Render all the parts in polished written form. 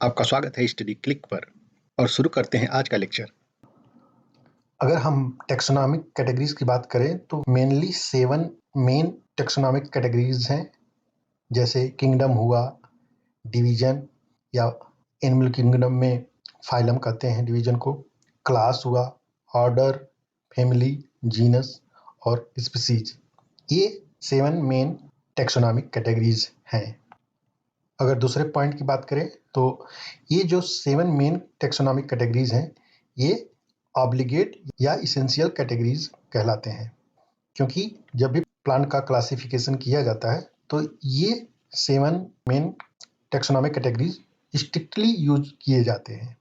आपका स्वागत है स्टडी क्लिक पर और शुरू करते हैं आज का लेक्चर। अगर हम टेक्सोनॉमिक कैटेगरीज की बात करें तो मेनली 7 मेन टेक्सोनॉमिक कैटेगरीज हैं, जैसे किंगडम हुआ, डिवीजन या एनिमल किंगडम में फाइलम कहते हैं डिवीजन को, क्लास हुआ, ऑर्डर, फैमिली, जीनस और स्पीसीज। ये 7 मेन टेक्सोनॉमिक कैटेगरीज हैं। अगर दूसरे पॉइंट की बात करें तो ये जो 7 मेन टेक्सोनॉमिक कैटेगरीज हैं ये ऑब्लिगेट या इसेंशियल कैटेगरीज कहलाते हैं, क्योंकि जब भी प्लांट का क्लासिफिकेशन किया जाता है तो ये 7 main taxonomic categories strictly use किए जाते हैं,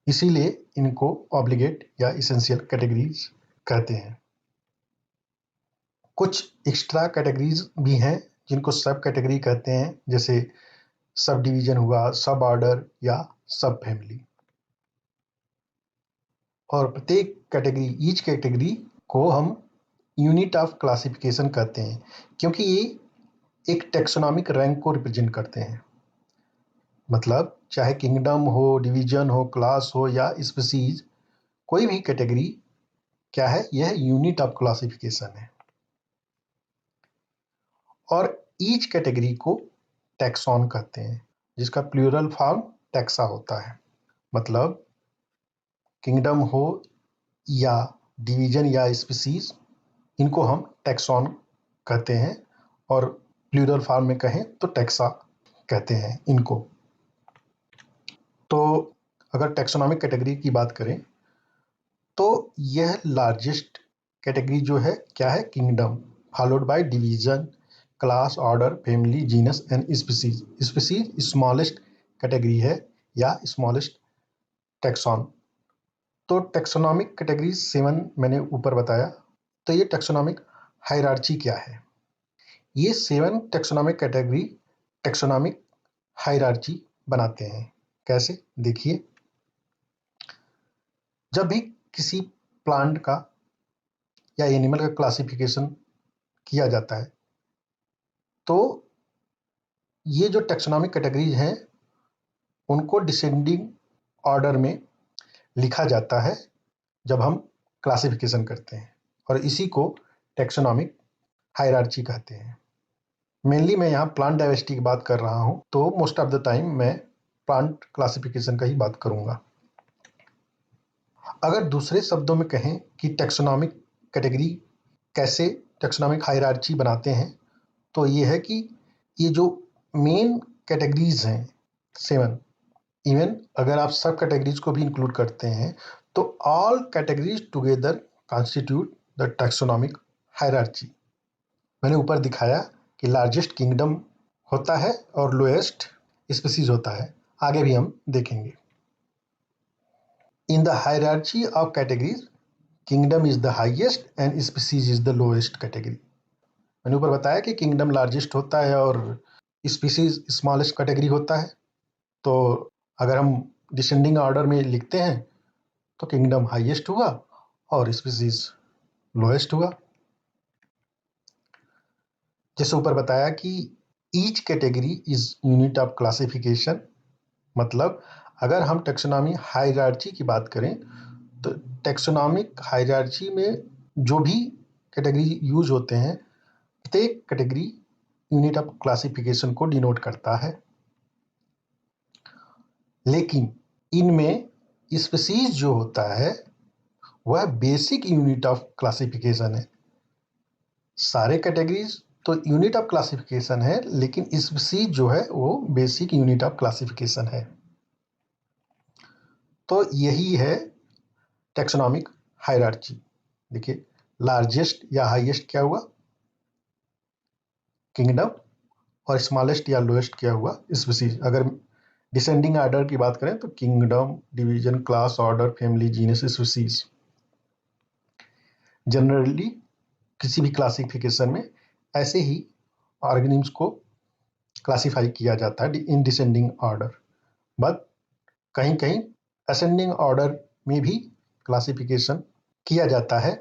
इसीलिए इनको ऑब्लिगेट या इसेंशियल कैटेगरीज कहते हैं। कुछ एक्स्ट्रा कैटेगरीज भी हैं जिनको सब कैटेगरी कहते हैं, जैसे सब डिवीजन हुआ, सब ऑर्डर या सब फैमिली। और प्रत्येक कैटेगरी, ईच कैटेगरी को हम यूनिट ऑफ क्लासिफिकेशन कहते हैं, क्योंकि ये एक टेक्सोनॉमिक रैंक को रिप्रेजेंट करते हैं। मतलब चाहे किंगडम हो, डिवीजन हो, क्लास हो या स्पीसीज, कोई भी कैटेगरी क्या है, यह यूनिट ऑफ क्लासिफिकेशन है। और ईच कैटेगरी को टैक्सॉन कहते हैं, जिसका प्लूरल फॉर्म टैक्सा होता है। मतलब किंगडम हो या डिवीजन या स्पीसीज, इनको हम टैक्सॉन कहते हैं, और प्लूरल फॉर्म में कहें तो टैक्सा कहते हैं इनको। तो अगर टैक्सोनॉमिक कैटेगरी की बात करें तो यह लार्जेस्ट कैटेगरी जो है क्या है, kingdom, followed by division, class, order, family, genus and species. Species smallest category है या स्मॉलेस्ट टैक्सॉन। तो टैक्सोनॉमिक कैटेगरीज 7 मैंने ऊपर बताया। तो ये टैक्सोनॉमिक हायरार्ची क्या है? ये 7 टैक्सोनॉमिक कैटेगरी टैक्सोनॉमिक हायरार्ची बनाते हैं। कैसे, देखिए। जब भी किसी प्लांट का या एनिमल का क्लासिफिकेशन किया जाता है तो ये जो टैक्सोनॉमिक कैटेगरीज हैं उनको डिसेंडिंग ऑर्डर में लिखा जाता है जब हम क्लासिफिकेशन करते हैं, और इसी को टैक्सोनॉमिक हायरार्ची कहते हैं। मेनली मैं यहाँ प्लांट डाइवर्सिटी की बात कर रहा हूँ, तो मोस्ट ऑफ द टाइम मैं प्लांट क्लासिफिकेशन का ही बात करूँगा। अगर दूसरे शब्दों में कहें कि टैक्सोनॉमिक कैटेगरी कैसे टैक्सोनॉमिक हायरार्ची बनाते हैं, तो ये है कि ये जो मेन कैटेगरीज हैं 7, इवन अगर आप सब कैटेगरीज को भी इंक्लूड करते हैं तो all categories together constitute the taxonomic hierarchy. मैंने ऊपर दिखाया कि लार्जेस्ट किंगडम होता है और लोएस्ट स्पीसीज होता है, आगे भी हम देखेंगे। In the hierarchy of categories, kingdom is the highest and species is the lowest category. मैंने ऊपर बताया कि किंगडम लार्जेस्ट होता है और स्पीसीज स्मॉलेस्ट कैटेगरी होता है। तो अगर हम डिसेंडिंग ऑर्डर में लिखते हैं तो किंगडम हाईएस्ट हुआ और स्पीसीज लोएस्ट हुआ। जैसे ऊपर बताया कि each category is unit of classification. मतलब अगर हम टैक्सोनॉमी हायरार्ची की बात करें तो टैक्सोनॉमिक हायरार्ची में जो भी कैटेगरी यूज होते हैं, प्रत्येक कैटेगरी यूनिट ऑफ क्लासिफिकेशन को डिनोट करता है। लेकिन इनमें स्पीसीज जो होता है वह बेसिक यूनिट ऑफ क्लासिफिकेशन है। सारे कैटेगरीज तो यूनिट ऑफ क्लासिफिकेशन है, लेकिन स्पीसीज जो है वो बेसिक यूनिट ऑफ क्लासिफिकेशन है। तो यही है टैक्सोनॉमिक हायरार्ची। देखिए, लार्जेस्ट या हाईएस्ट क्या हुआ, किंगडम, और स्मॉलेस्ट या लोएस्ट क्या हुआ, स्पीसीज। अगर डिसेंडिंग ऑर्डर की बात करें तो kingdom, division, class, order, family, genus, species. Generally किसी भी क्लासिफिकेशन में ऐसे ही ऑर्गेनिम्स को क्लासिफाई किया जाता है इन डिसेंडिंग ऑर्डर। बट कहीं कहीं असेंडिंग ऑर्डर में भी क्लासिफिकेशन किया जाता है,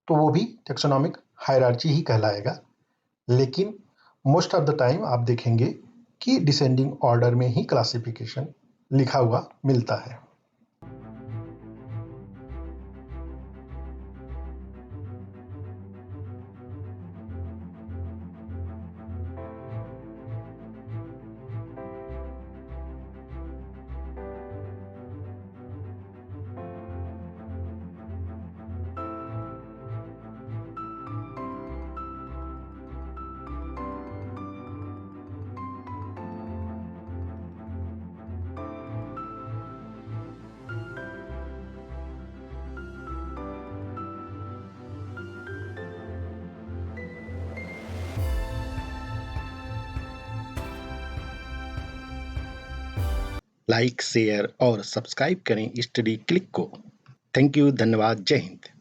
तो वो भी टैक्सोनॉमिक हायरार्ची ही कहलाएगा। लेकिन मोस्ट ऑफ द टाइम आप देखेंगे कि डिसेंडिंग ऑर्डर में ही क्लासिफिकेशन लिखा हुआ मिलता है। लाइक, शेयर और सब्सक्राइब करें स्टडी क्लिक को। थैंक यू, धन्यवाद, जय हिंद।